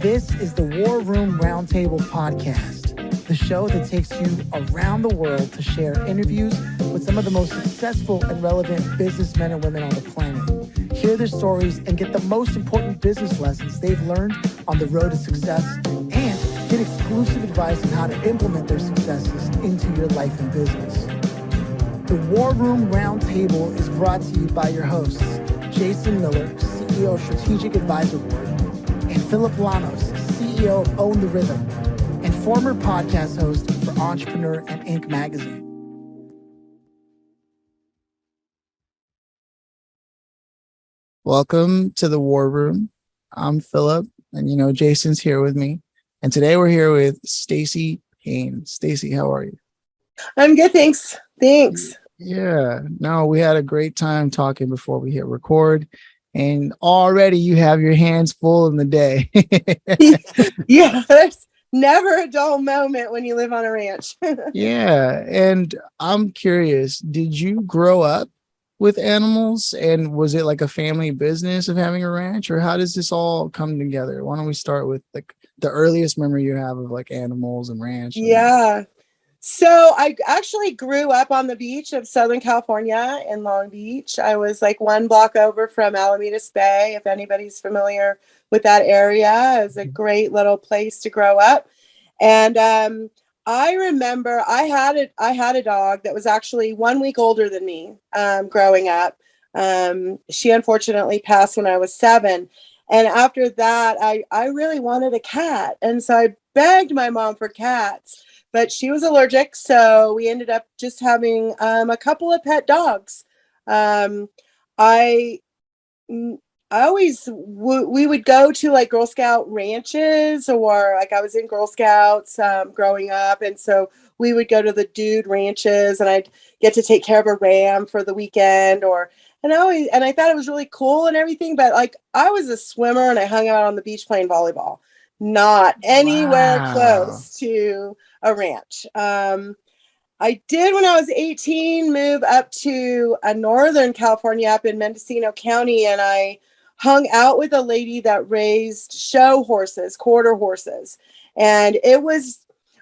This is the War Room Roundtable podcast, the show that takes you around the world to share interviews with some of the most successful and relevant businessmen and women on the planet. Hear their stories and get the most important business lessons they've learned on the road to success, and get exclusive advice on how to implement their successes into your life and business. The War Room Roundtable is brought to you by your hosts, Jason Miller, CEO of Strategic Advisor Board, and Phillip Lanos, CEO of Own the Rhythm, and former podcast host for Entrepreneur and Inc. magazine. Welcome to the War Room. I'm Phillip, and Jason's here with me. And today we're here with Stacey Payne. Stacey, how are you? I'm good, thanks. Yeah, no, we had a great time talking before we hit record, and already you have your hands full in the day. Yeah, there's never a dull moment when you live on a ranch. Yeah, and I'm curious, did you grow up with animals, and was it like a family business of having a ranch, or how does this all come together? Why don't we start with like the earliest memory you have of like animals and ranch? Yeah. So I actually grew up on the beach of Southern California in Long Beach. I was like one block over from Alamitos Bay. If anybody's familiar with that area, it's a great little place to grow up. And I remember I had a dog that was actually 1 week older than me growing up. She unfortunately passed when I was 7. And after that, I really wanted a cat. And so I begged my mom for cats. But she was allergic, so we ended up just having a couple of pet dogs. I always we would go to like Girl Scout ranches, or like I was in Girl Scouts growing up, and so we would go to the dude ranches, and I'd get to take care of a ram for the weekend, and I thought it was really cool and everything. But like I was a swimmer, and I hung out on the beach playing volleyball, not anywhere close to a ranch. I did, when I was 18, move up to Northern California, up in Mendocino County, and I hung out with a lady that raised show horses, quarter horses. And I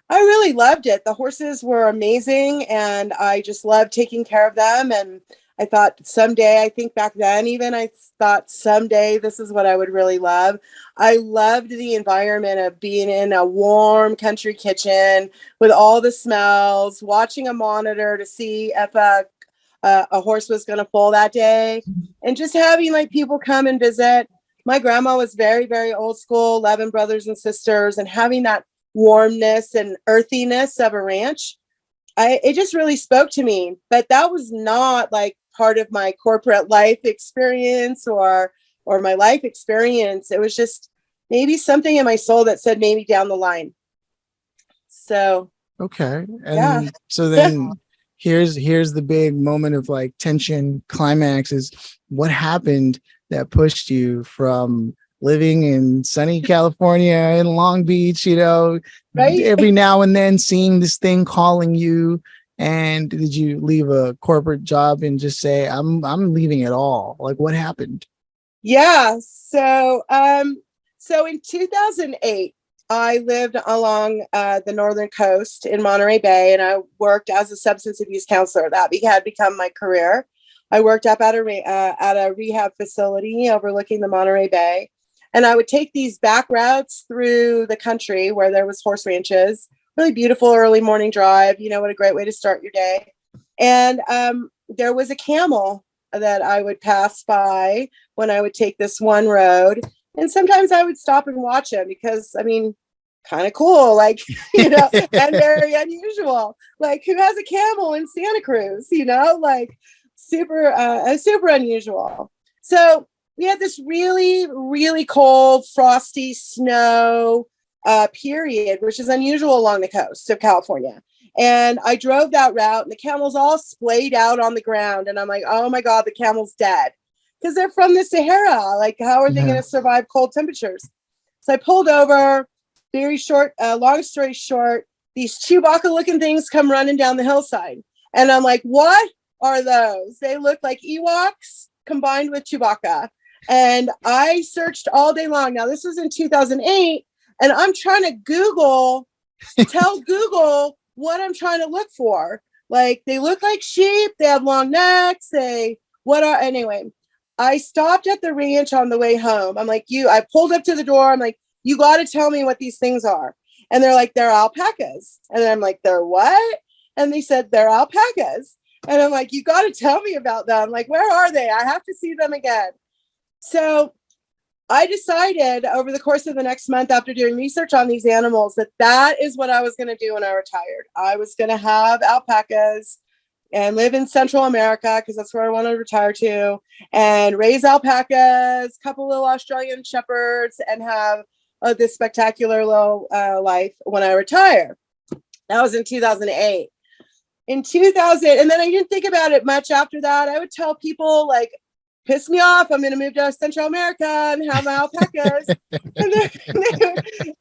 really loved it. The horses were amazing, and I just loved taking care of them. And I thought someday, I think back then even, I thought someday this is what I would really love. I loved the environment of being in a warm country kitchen with all the smells, watching a monitor to see if a horse was going to foal that day, and just having like people come and visit. My grandma was very, very old school, 11 brothers and sisters, and having that warmness and earthiness of a ranch, it just really spoke to me. But that was not like part of my corporate life experience or my life experience. It was just maybe something in my soul that said maybe down the line. So okay. And so then here's the big moment of like tension climax is what happened that pushed you from living in sunny California in Long Beach, right? Every now and then seeing this thing calling you. And did you leave a corporate job and just say, I'm leaving it all? Like, what happened? Yeah. So in 2008, I lived along the northern coast in Monterey Bay, and I worked as a substance abuse counselor. That had become my career. I worked up at a rehab facility overlooking the Monterey Bay, and I would take these back routes through the country where there was horse ranches. Really beautiful early morning drive. What a great way to start your day. And there was a camel that I would pass by when I would take this one road. And sometimes I would stop and watch him because, kind of cool, like, and very unusual. Like, who has a camel in Santa Cruz, like super unusual. So we had this really, really cold, frosty snow period, which is unusual along the coast of California. And I drove that route, and the camels all splayed out on the ground. And I'm like, oh my God, the camel's dead. Because they're from the Sahara. Like, how are they going to survive cold temperatures? So I pulled over, long story short, these Chewbacca looking things come running down the hillside. And I'm like, what are those? They look like Ewoks combined with Chewbacca. And I searched all day long. Now, this was in 2008. And I'm trying to tell Google what I'm trying to look for. Like, they look like sheep, they have long necks, anyway. I stopped at the ranch on the way home. I pulled up to the door. I'm like, you got to tell me what these things are. And they're like, they're alpacas. And I'm like, they're what? And they said, they're alpacas. And I'm like, you got to tell me about them. Like, where are they? I have to see them again. So I decided over the course of the next month, after doing research on these animals, that is what I was going to do when I retired. I was going to have alpacas and live in Central America, because that's where I want to retire to, and raise alpacas, a couple little Australian shepherds, and have this spectacular little life when I retire. That was in 2008. In 2000, and then I didn't think about it much after that. I would tell people, like, piss me off, I'm going to move to Central America and have my alpacas.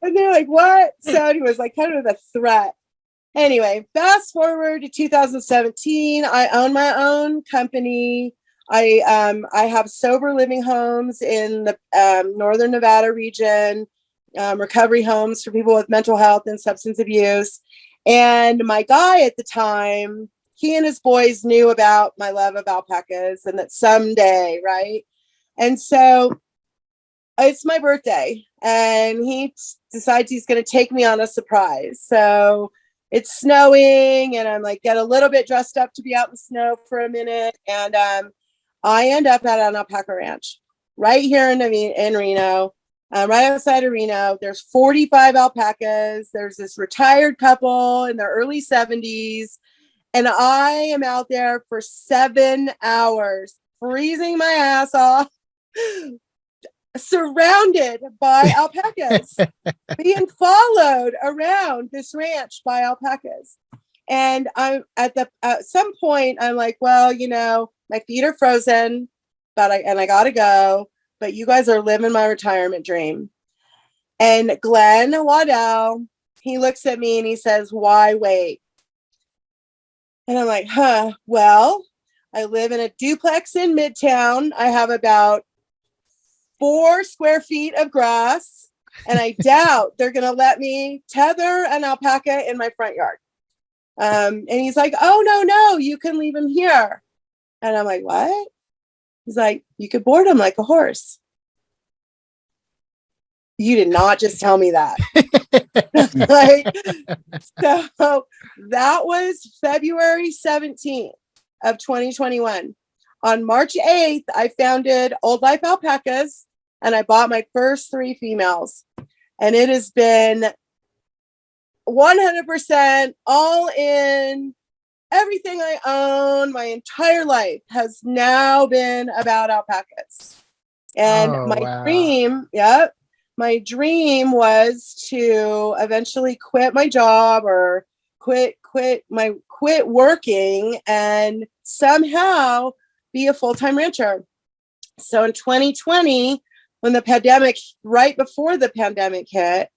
and they're like, what? So it was like kind of a threat. Anyway, fast forward to 2017, I own my own company. I have sober living homes in the Northern Nevada region, recovery homes for people with mental health and substance abuse. And my guy at the time, he and his boys knew about my love of alpacas and that someday, right? And so it's my birthday and he decides he's going to take me on a surprise. So it's snowing and I'm like, get a little bit dressed up to be out in the snow for a minute. And I end up at an alpaca ranch right here in Reno. Right outside of Reno. There's 45 alpacas. There's this retired couple in their early 70s. And I am out there for 7 hours, freezing my ass off, surrounded by alpacas, being followed around this ranch by alpacas. And I'm at some point, I'm like, well, my feet are frozen, but I gotta go. But you guys are living my retirement dream. And Glenn Waddell, he looks at me and he says, why wait? And I'm like, well, I live in a duplex in Midtown. I have about 4 square feet of grass, and I doubt they're going to let me tether an alpaca in my front yard. And he's like, oh, no, you can leave him here. And I'm like, what? He's like, you could board him like a horse. You did not just tell me that. So that was February 17th of 2021. On March 8th, I founded LYFE Alpacas and I bought my first 3 females. And it has been 100% all in. Everything I own, my entire life has now been about alpacas. And my dream was to eventually quit my job or quit working and somehow be a full-time rancher. So in 2020, when right before the pandemic hit,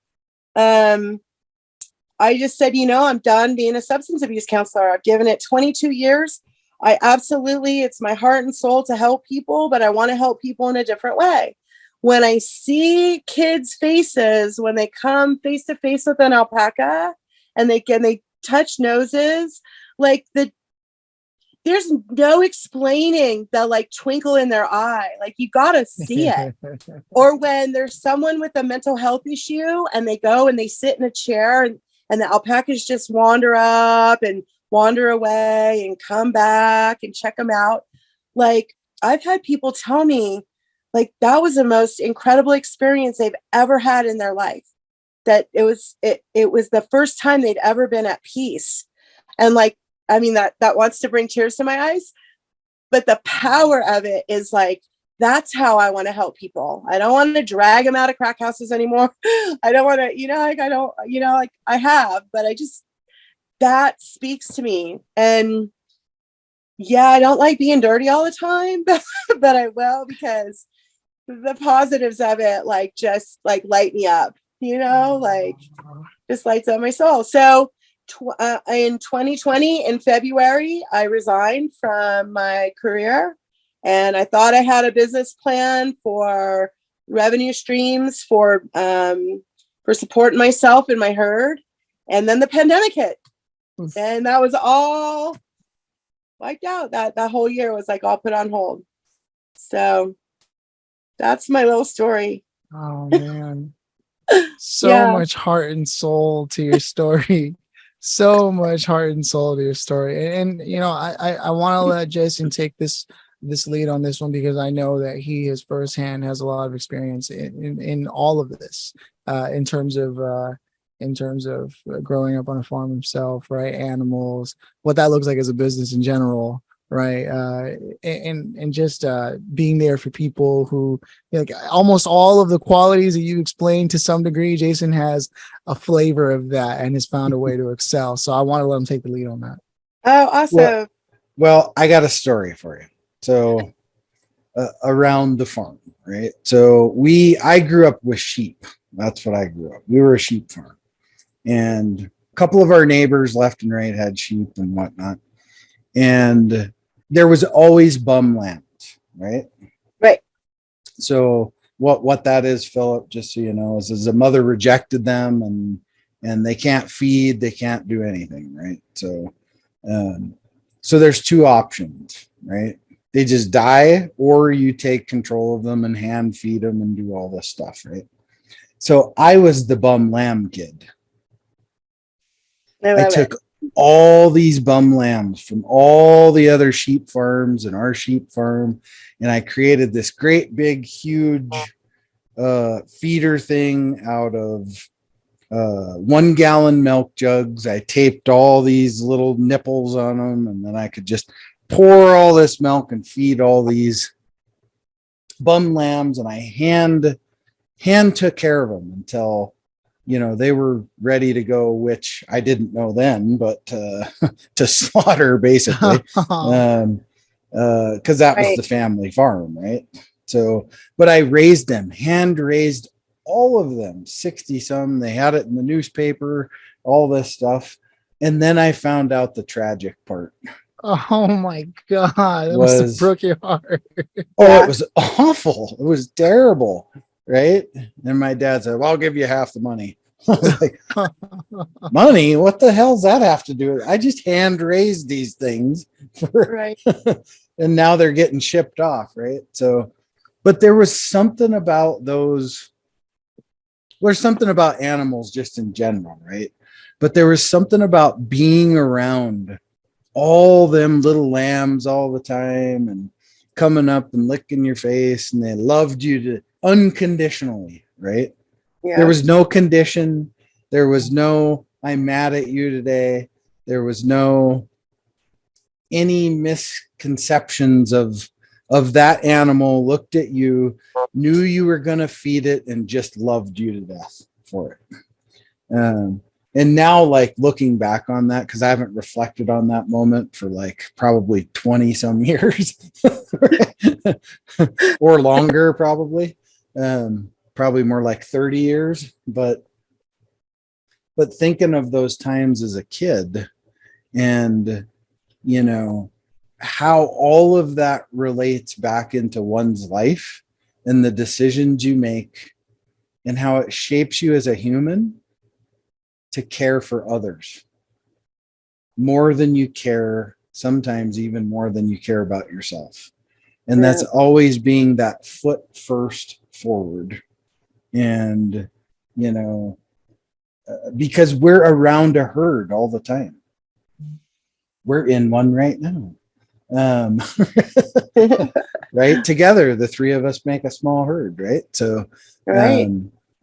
I just said, I'm done being a substance abuse counselor. I've given it 22 years. It's my heart and soul to help people, but I want to help people in a different way. When I see kids' faces, when they come face to face with an alpaca and they touch noses, like there's no explaining the twinkle in their eye. Like, you got to see it. Or when there's someone with a mental health issue and they go and they sit in a chair and the alpacas just wander up and wander away and come back and check them out. Like, I've had people tell me, that was the most incredible experience they've ever had in their life. That it was the first time they'd ever been at peace. And that wants to bring tears to my eyes. But the power of it is that's how I want to help people. I don't want to drag them out of crack houses anymore. I don't want to, I have, but that speaks to me. And yeah, I don't like being dirty all the time, but I will, because the positives of it, just light me up, just lights up my soul. So in 2020, in February, I resigned from my career, and I thought I had a business plan for revenue streams for for supporting myself and my herd. And then the pandemic hit. And that was all wiped out. That whole year was like all put on hold. So that's my little story. Oh man. So Yeah. much heart and soul to your story. So much heart and soul to your story. And you know, I want to let Jason take this lead on this one, because I know that he is firsthand has a lot of experience in all of this, in terms of growing up on a farm himself, right? Animals, what that looks like as a business in general, right? And just being there for people who, like, almost all of the qualities that you explained to some degree, Jason has a flavor of that and has found a way to excel. So I want to let him take the lead on that. Oh, awesome. Well, I got a story for you. So around the farm, right? So I grew up with sheep. That's what I grew up. We were a sheep farm. And a couple of our neighbors left and right had sheep and whatnot. And there was always bum lambs, right? Right. So what that is, Phillip, just so you know, is a mother rejected them and they can't feed, they can't do anything, right? So there's two options, right? They just die, or you take control of them and hand feed them and do all this stuff, right? So I was the bum lamb kid. I took all these bum lambs from all the other sheep farms and our sheep farm, and I created this great big huge feeder thing out of 1 gallon milk jugs. I taped all these little nipples on them, and then I could just pour all this milk and feed all these bum lambs, and I hand took care of them until, you know, they were ready to go, which I didn't know then, but to slaughter, basically, because that was the family farm, right? So, but I raised them, hand raised all of them, 60 some. They had it in the newspaper, all this stuff. And then I found out the tragic part. Oh my God. That must have broke your heart. Oh, it was awful. It was terrible. Right. And my dad said, well, I'll give you half the money. I was like, money? What the hell's that have to do with it? I just hand raised these things Right. And now they're getting shipped off. Right. So, but there was something about there's something about animals just in general. Right. But there was something about being around all them little lambs all the time and coming up and licking your face, and they loved you to unconditionally, right? Yeah. There was no condition. There was no, I'm mad at you today. There was no any misconceptions of that animal looked at you, knew you were going to feed it, and just loved you to death for it. And now, like, looking back on that, because I haven't reflected on that moment for like probably 20 some years or longer, probably more like 30 years. But thinking of those times as a kid, and, you know, how all of that relates back into one's life and the decisions you make and how it shapes you as a human to care for others more than you care, sometimes even more than you care about yourself. And that's always being that foot first forward. And, you know, because we're around a herd all the time. We're in one right now. Right? Together, the three of us make a small herd, right? So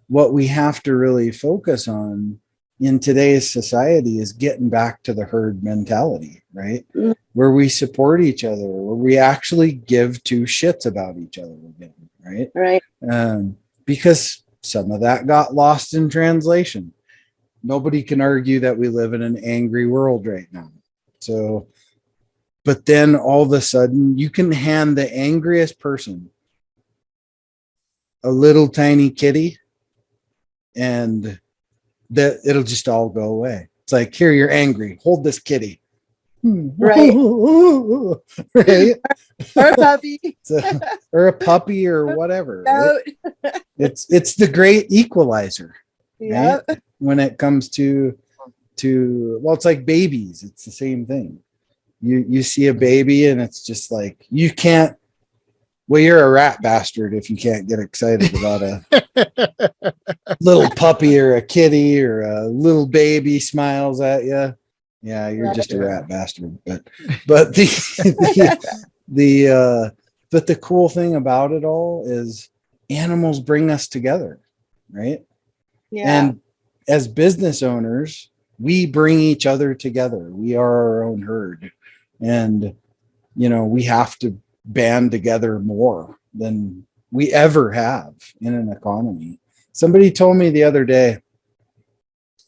what we have to really focus on in today's society is getting back to the herd mentality, right? Where we support each other, where we actually give two shits about each other again, right? Right. Because some of that got lost in translation. Nobody can argue that we live in an angry world right now. So, but then all of a sudden you can hand the angriest person a little tiny kitty and that it'll just all go away. It's like, here, you're angry. Hold this kitty. Right. Right. Or a puppy. Or a puppy or whatever. Right? It's the great equalizer. Yeah. right? When it comes to well, it's like babies. It's the same thing. You see a baby and it's just like you can't. Well, you're a rat bastard if you can't get excited about a little puppy or a kitty or a little baby smiles at you. Yeah, you're just a rat bastard. But but the cool thing about it all is animals bring us together, right? Yeah. And as business owners, we bring each other together. We are our own herd. And we have to band together more than we ever have in an economy. Somebody told me the other day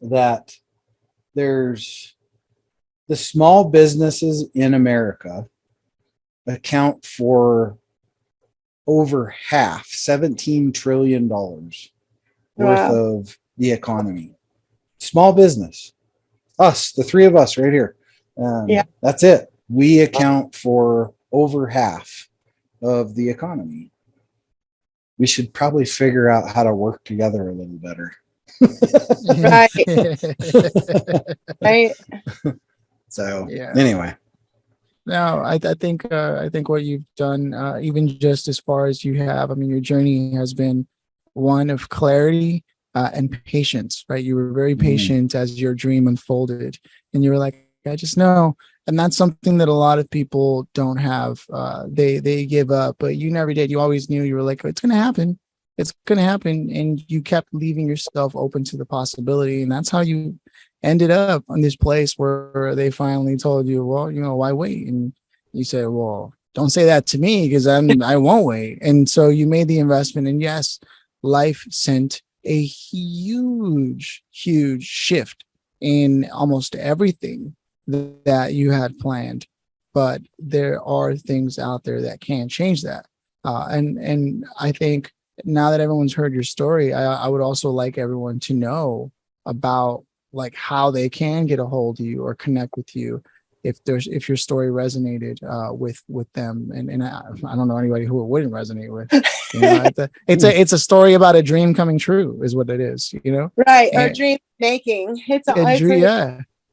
that there's the small businesses in America account for over half, $17 trillion worth of the economy. Small business, us, the three of us right here. That's it. We account for over half of the economy. We should probably figure out how to work together a little better. Right. So anyway. No, I think what you've done, even just as far as you have, I mean, your journey has been one of clarity and patience, right? You were very patient as your dream unfolded, and you were like, I just know. And that's something that a lot of people don't have. They give up, but you never did. You always knew. You were like, it's going to happen. It's going to happen. And you kept leaving yourself open to the possibility. And that's how you ended up in this place where they finally told you, well, why wait? And you said, well, don't say that to me because I won't wait. And so you made the investment. And yes, life sent a huge, huge shift in almost everything that you had planned, but there are things out there that can change that. And I think now that everyone's heard your story, I would also like everyone to know about like how they can get a hold of you or connect with you if your story resonated with them. And I don't know anybody who it wouldn't resonate with. It's a story about a dream coming true is what it is, Right. Or dream making.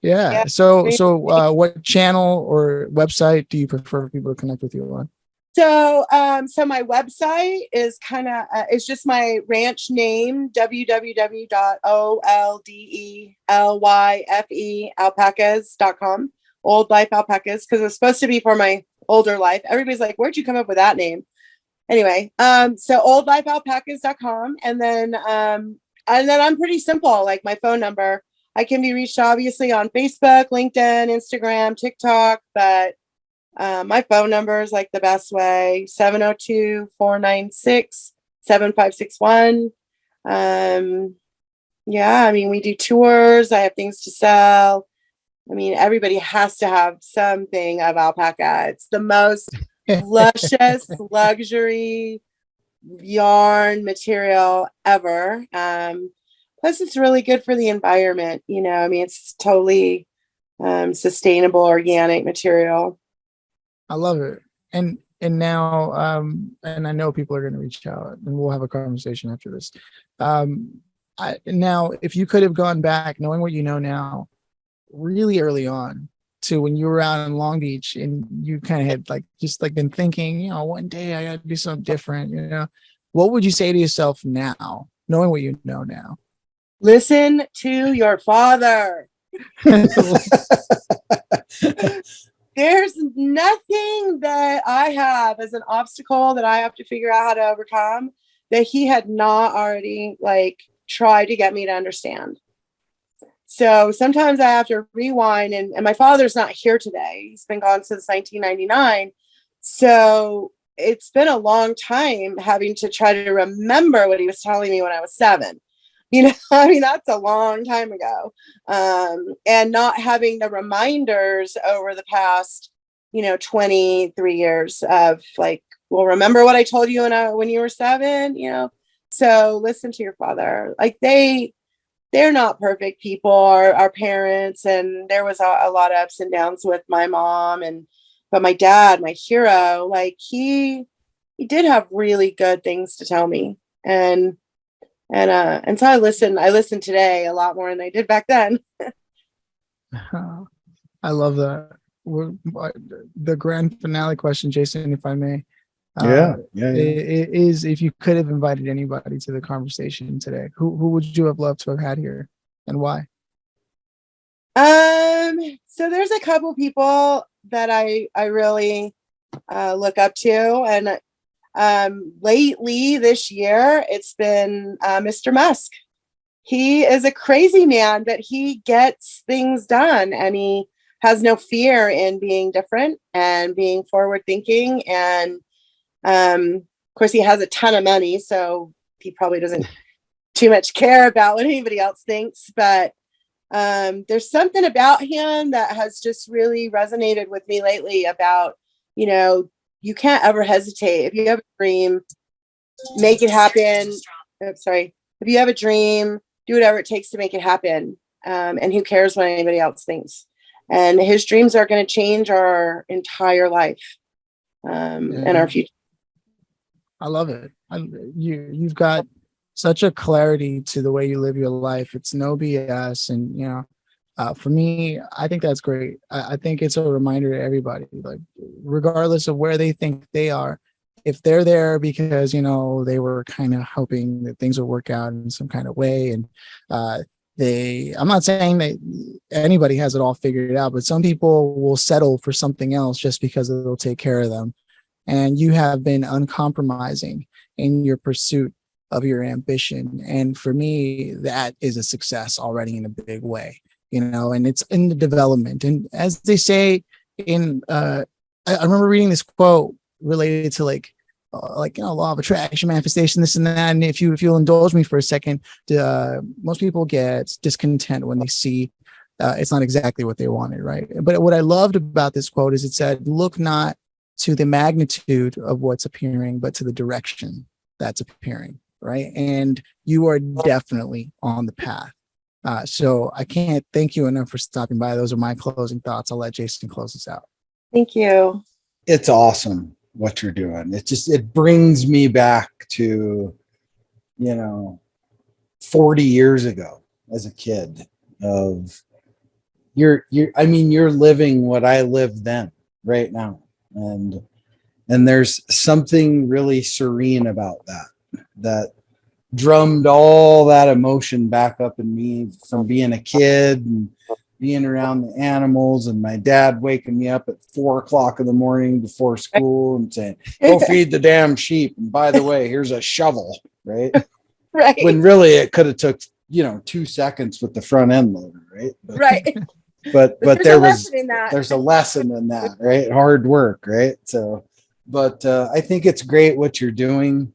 Yeah. So what channel or website do you prefer for people to connect with you on? So my website is it's just my ranch name, www.OLDELYFE alpacas.com, Old Life Alpacas, because it was supposed to be for my older life. Everybody's like, where'd you come up with that name? Anyway, so oldlifealpacas.com, and then I'm pretty simple, like my phone number. I can be reached obviously on Facebook, LinkedIn, Instagram, TikTok, but my phone number is like the best way, 702-496-7561. I mean, we do tours. I have things to sell. I mean, everybody has to have something of alpaca. It's the most luscious luxury yarn material ever. Plus, it's really good for the environment. I mean, it's totally sustainable, organic material. I love it. And now, and I know people are going to reach out, and we'll have a conversation after this. Now, if you could have gone back, knowing what you know now, really early on to when you were out in Long Beach, and you kind of had been thinking, one day I got to do something different. What would you say to yourself now, knowing what you know now? Listen to your father. There's nothing that I have as an obstacle that I have to figure out how to overcome that he had not already tried to get me to understand. So sometimes I have to rewind, and my father's not here today. He's been gone since 1999. So it's been a long time having to try to remember what he was telling me when I was 7. I mean, that's a long time ago. And not having the reminders over the past, 23 years of remember what I told you when you were 7, So listen to your father. They're not perfect people, our parents. And there was a lot of ups and downs with my mom, but my dad, my hero, he did have really good things to tell me. And And so I listened today a lot more than I did back then. I love that. The grand finale question, Jason, if I may. Yeah. It is, if you could have invited anybody to the conversation today, who would you have loved to have had here, and why? So there's a couple people that I really look up to, and lately this year it's been Mr. Musk. He is a crazy man, but he gets things done, and he has no fear in being different and being forward thinking. And of course, he has a ton of money, so he probably doesn't too much care about what anybody else thinks. But there's something about him that has just really resonated with me lately about, you can't ever hesitate. If you have a dream, make it happen. If you have a dream, do whatever it takes to make it happen. And who cares what anybody else thinks? And his dreams are going to change our entire life and our future. I love it. You've got such a clarity to the way you live your life. It's no BS. And, for me, I think that's great. I think it's a reminder to everybody, like, regardless of where they think they are, if they're there because, they were kind of hoping that things would work out in some kind of way. And I'm not saying that anybody has it all figured out, but some people will settle for something else just because it'll take care of them. And you have been uncompromising in your pursuit of your ambition. And for me, that is a success already in a big way, and it's in the development. And as they say I remember reading this quote related to law of attraction, manifestation, this and that. And if you'll indulge me for a second, most people get discontent when they see it's not exactly what they wanted, right? But what I loved about this quote is it said, look not to the magnitude of what's appearing, but to the direction that's appearing, right? And you are definitely on the path. So I can't thank you enough for stopping by. Those are my closing thoughts. I'll let Jason close this out. Thank you. It's awesome what you're doing. It brings me back to, 40 years ago as a kid of you're living what I lived then right now. And there's something really serene about that drummed all that emotion back up in me from being a kid and being around the animals, and my dad waking me up at 4:00 in the morning before school and saying, go feed the damn sheep. And by the way, here's a shovel, right? Right. When really it could have took, 2 seconds with the front end loader, right? Right. But there's a lesson in that, right? Hard work, right? So, but I think it's great what you're doing.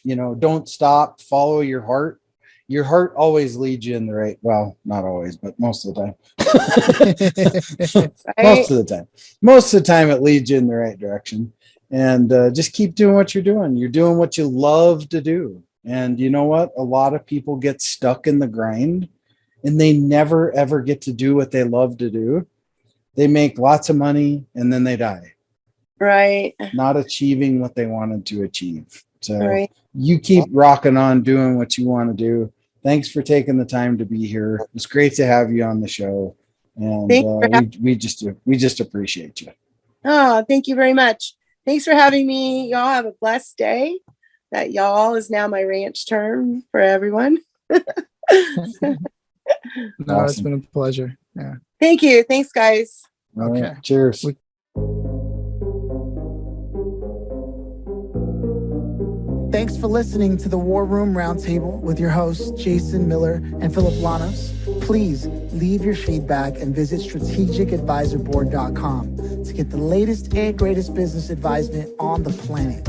Don't stop, follow your heart. Your heart always leads you in the right, well, not always, but most of the time. Right. Most of the time it leads you in the right direction. And just keep doing what you're doing. You're doing what you love to do. And you know what? A lot of people get stuck in the grind and they never, ever get to do what they love to do. They make lots of money and then they die. Right. Not achieving what they wanted to achieve. So right. You keep rocking on doing what you want to do. Thanks for taking the time to be here. It's great to have you on the show. And we just appreciate you. Oh, thank you very much. Thanks for having me. Y'all have a blessed day. That y'all is now my ranch term for everyone. No, Awesome. It's been a pleasure. Yeah. Thank you. Thanks, guys. Okay. Right. Cheers. Thanks for listening to the War Room Roundtable with your hosts, Jason Miller and Phillip Lanos. Please leave your feedback and visit strategicadvisorboard.com to get the latest and greatest business advisement on the planet.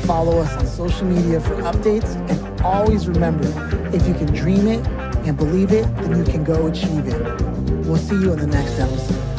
Follow us on social media for updates, and always remember, if you can dream it and believe it, then you can go achieve it. We'll see you in the next episode.